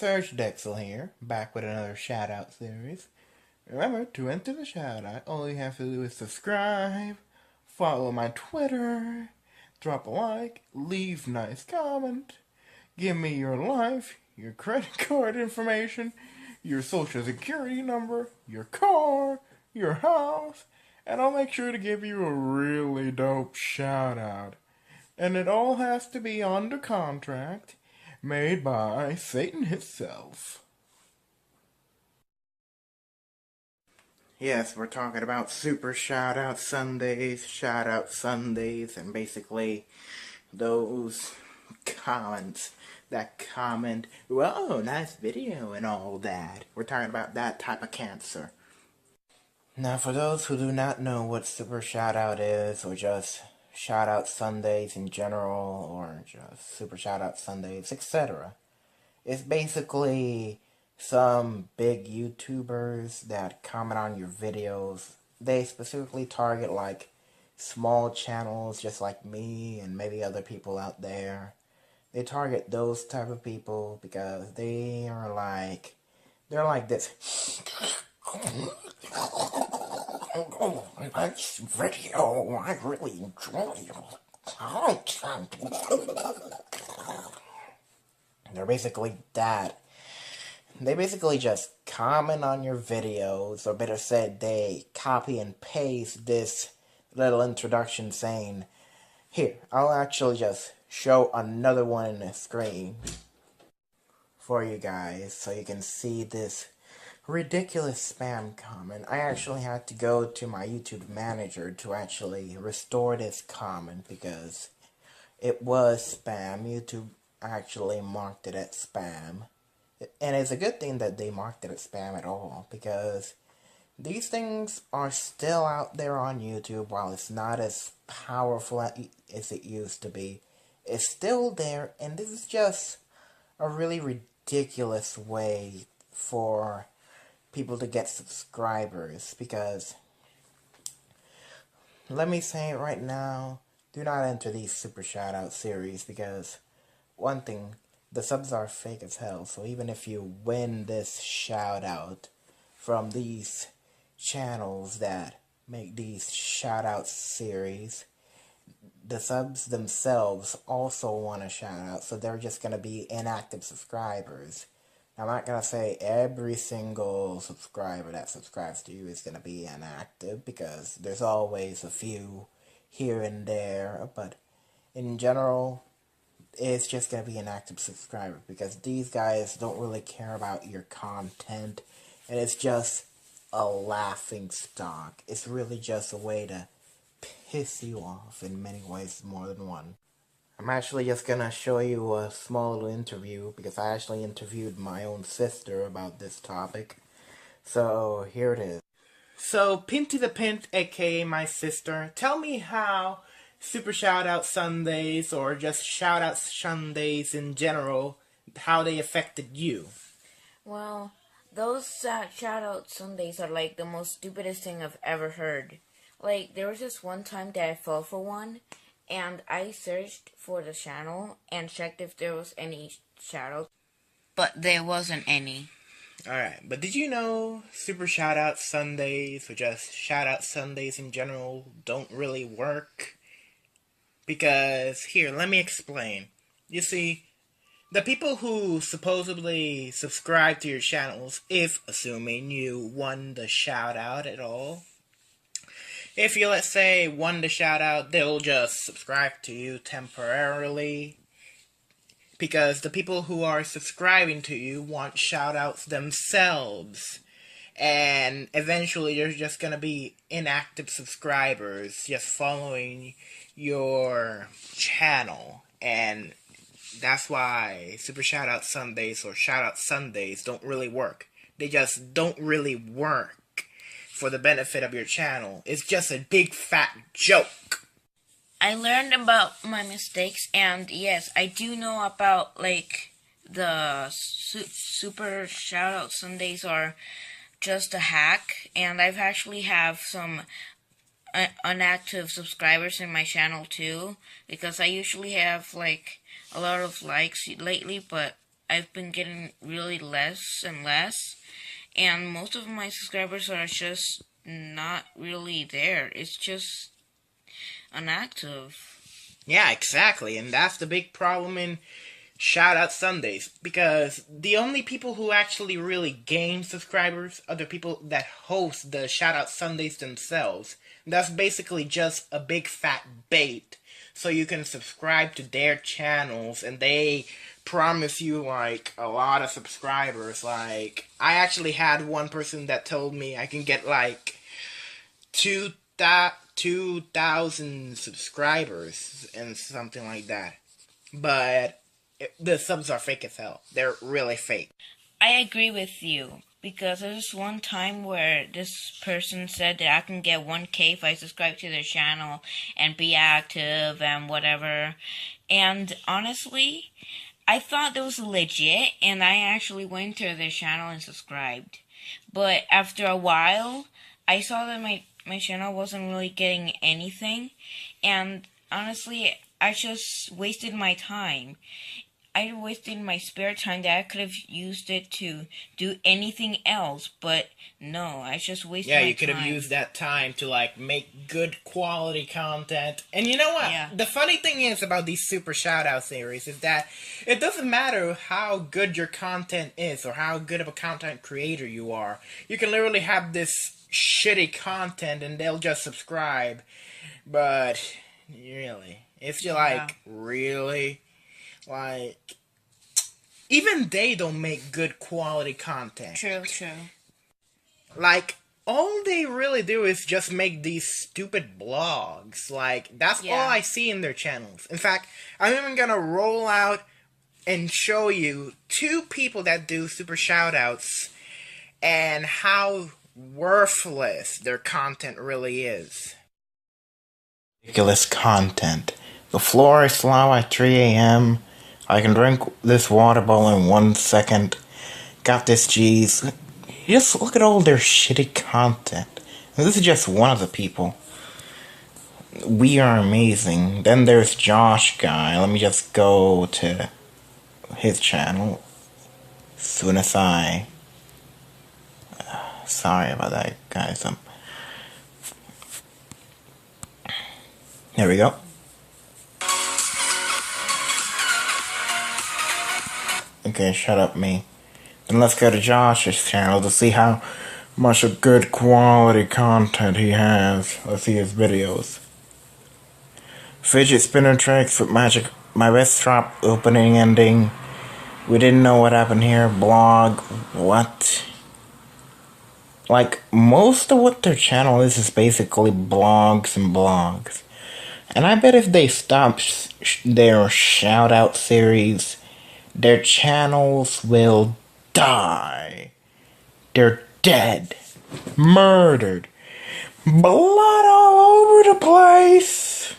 Serge Dexel here, back with another shout-out series. Remember, to enter the shout-out, all you have to do is subscribe, follow my Twitter, drop a like, leave nice comment, give me your life, your credit card information, your social security number, your car, your house, and I'll make sure to give you a really dope shout-out. And it all has to be under contract, made by Satan himself. Yes, we're talking about Super Shoutout Sundays, and basically those comments that comment, whoa, nice video and all that. We're talking about that type of cancer. Now, for those who do not know what Super Shoutout is, or just Shoutout Sundays in general, or just Super Shoutout Sundays, etc., it's basically some big YouTubers that comment on your videos. They specifically target like small channels just like me and maybe other people out there. They target those type of people because they're like this. Oh, nice video. I really enjoy your content. They're basically that. They basically just comment on your videos, or better said, they copy and paste this little introduction saying, here, I'll actually just show another one in the screen for you guys so you can see this ridiculous spam comment. I actually had to go to my YouTube manager to actually restore this comment because it was spam. YouTube actually marked it as spam. And it's a good thing that they marked it as spam at all, because these things are still out there on YouTube. While it's not as powerful as it used to be, it's still there, and this is just a really ridiculous way for people to get subscribers, because let me say it right now, do not enter these Super Shoutout series, because one thing, the subs are fake as hell, so even if you win this shout-out from these channels that make these shout-out series, the subs themselves also want a shout-out, so they're just going to be inactive subscribers. Now, I'm not going to say every single subscriber that subscribes to you is going to be inactive, because there's always a few here and there, but in general, it's just going to be an active subscriber, because these guys don't really care about your content, and it's just a laughing stock. It's really just a way to piss you off in many ways, more than one. I'm actually just going to show you a small little interview, because I actually interviewed my own sister about this topic. So, here it is. So, Pinty the Pint, aka my sister, tell me how Super Shoutout Sundays, or just Shoutout Sundays in general, how they affected you. Well, those Shoutout Sundays are like the most stupidest thing I've ever heard. Like, there was this one time that I fell for one, and I searched for the channel and checked if there was any shoutouts, but there wasn't any. Alright, but did you know Super Shoutout Sundays, or just Shoutout Sundays in general, don't really work? Because, here, let me explain. You see, the people who supposedly subscribe to your channels, if assuming you won the shout-out at all, if you, let's say, won the shout-out, they'll just subscribe to you temporarily, because the people who are subscribing to you want shout-outs themselves. And eventually there's just going to be inactive subscribers just following your channel. And that's why Super Shoutout Sundays or Shoutout Sundays don't really work. They just don't really work for the benefit of your channel. It's just a big fat joke. I learned about my mistakes, and yes, I do know about, like, the Super Shoutout Sundays are just a hack, and I've actually have some inactive subscribers in my channel too, because I usually have like a lot of likes lately, but I've been getting really less and less, and most of my subscribers are just not really there. It's just inactive. Yeah, exactly, and that's the big problem in Shout Out Sundays, because the only people who actually really gain subscribers are the people that host the Shout Out Sundays themselves. That's basically just a big fat bait, so you can subscribe to their channels, and they promise you like a lot of subscribers. Like, I actually had one person that told me I can get like 2,000 subscribers and something like that. But the subs are fake as hell. They're really fake. I agree with you because there's one time where this person said that I can get 1K if I subscribe to their channel and be active and whatever. And honestly, I thought that was legit, and I actually went to their channel and subscribed. But after a while, I saw that my channel wasn't really getting anything, and honestly, I just wasted my time. I wasted my spare time that I could have used it to do anything else, but no, I just wasted Yeah, my you could have time. used that time to like make good quality content. And you know what? Yeah. The funny thing is about these super shoutout series is that it doesn't matter how good your content is or how good of a content creator you are. You can literally have this shitty content and they'll just subscribe. But really, if you're Yeah. like really like even they don't make good quality content. True. Like, all they really do is just make these stupid blogs. Like, that's all I see in their channels. In fact, I'm even gonna roll out and show you two people that do super shoutouts and how worthless their content really is. Ridiculous content. The floor is slow at 3 a.m. I can drink this water bottle in 1 second. Got this cheese. Just look at all their shitty content. And this is just one of the people. We are amazing. Then there's Josh Guy. Let me just go to his channel. Soon as I... Sorry about that, guys. There we go. Okay, shut up, me. Then let's go to Josh's channel to see how much of good quality content he has. Let's see his videos. Fidget spinner tricks with magic. My best drop opening ending. We didn't know what happened here. Blog. What? Like, most of what their channel is basically blogs and blogs. And I bet if they stop their shout out series, their channels will die. They're dead. Murdered. Blood all over the place.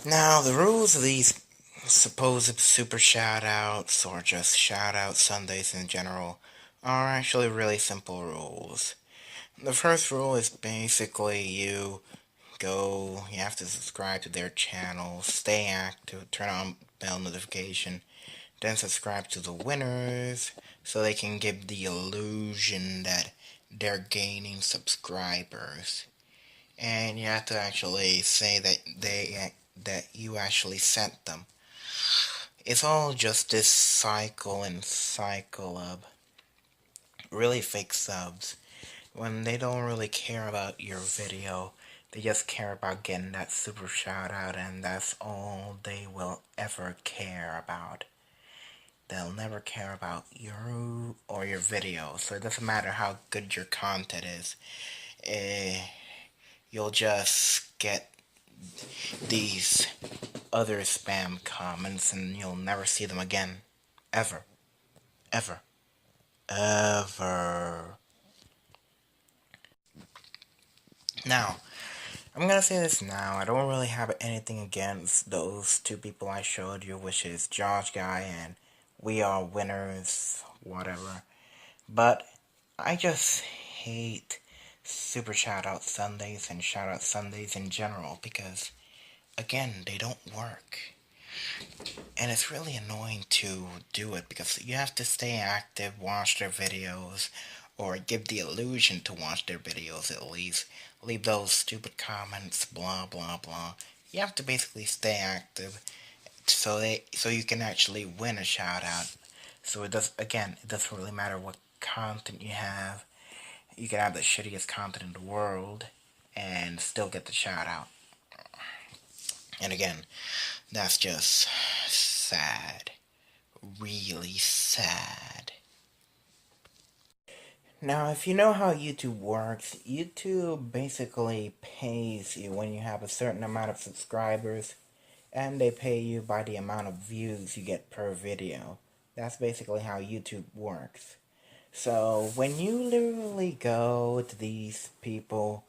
Now, the rules of these supposed super shoutouts, or just shoutout Sundays in general, are actually really simple rules. The first rule is basically you have to subscribe to their channel, stay active, turn on bell notification, then subscribe to the winners so they can give the illusion that they're gaining subscribers. And you have to actually say that you actually sent them. It's all just this cycle and cycle of really fake subs when they don't really care about your video. They just care about getting that super shout out, and that's all they will ever care about. They'll never care about you or your video, so it doesn't matter how good your content is. You'll just get these other spam comments and you'll never see them again. Ever. Ever. Ever. Now, I'm gonna say this now. I don't really have anything against those two people I showed you, which is Josh Guy and We Are Winners, whatever. But I just hate super shoutout Sundays and shoutout Sundays in general because, again, they don't work. And it's really annoying to do it because you have to stay active, watch their videos, or give the illusion to watch their videos at least. Leave those stupid comments, blah blah blah. You have to basically stay active so you can actually win a shout out. So it doesn't really matter what content you have. You can have the shittiest content in the world and still get the shout out. And again, that's just sad. Really sad. Now, if you know how YouTube works, YouTube basically pays you when you have a certain amount of subscribers, and they pay you by the amount of views you get per video. That's basically how YouTube works. So, when you literally go to these people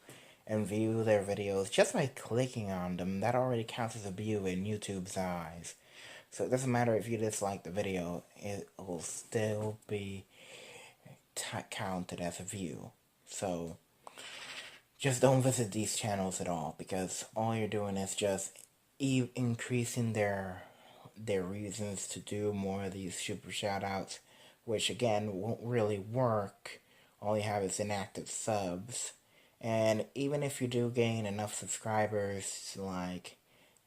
and view their videos, just by clicking on them, that already counts as a view in YouTube's eyes. So it doesn't matter if you dislike the video, it will still be counted as a view. So just don't visit these channels at all, because all you're doing is just increasing their reasons to do more of these super shoutouts, which again won't really work. All you have is inactive subs. And even if you do gain enough subscribers, like,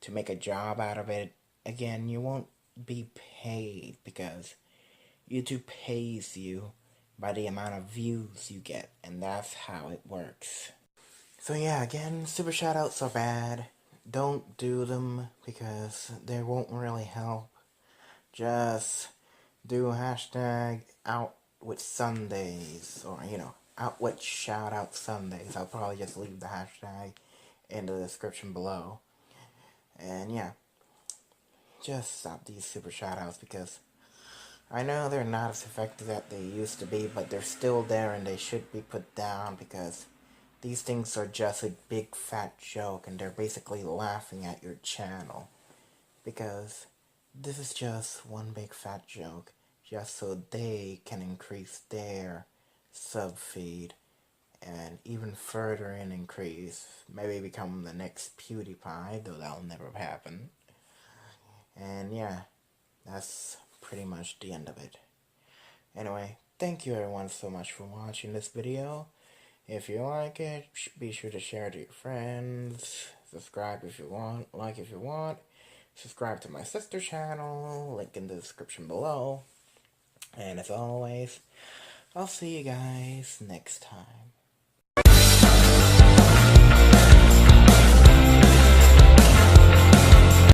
to make a job out of it, again, you won't be paid because YouTube pays you by the amount of views you get, and that's how it works. So yeah, again, super shoutouts are bad. Don't do them because they won't really help. Just do hashtag out with Sundays, or out with shoutout Sundays. I'll probably just leave the hashtag in the description below. And yeah, just stop these super shoutouts because I know they're not as effective as they used to be, but they're still there and they should be put down because these things are just a big fat joke and they're basically laughing at your channel. Because this is just one big fat joke just so they can increase their sub feed and even further increase, maybe become the next PewDiePie, though that'll never happen. And yeah, that's pretty much the end of it. Anyway, thank you everyone so much for watching this video. If you like it, be sure to share it to your friends. Subscribe if you want, like if you want. Subscribe to my sister channel, link in the description below. And as always, I'll see you guys next time.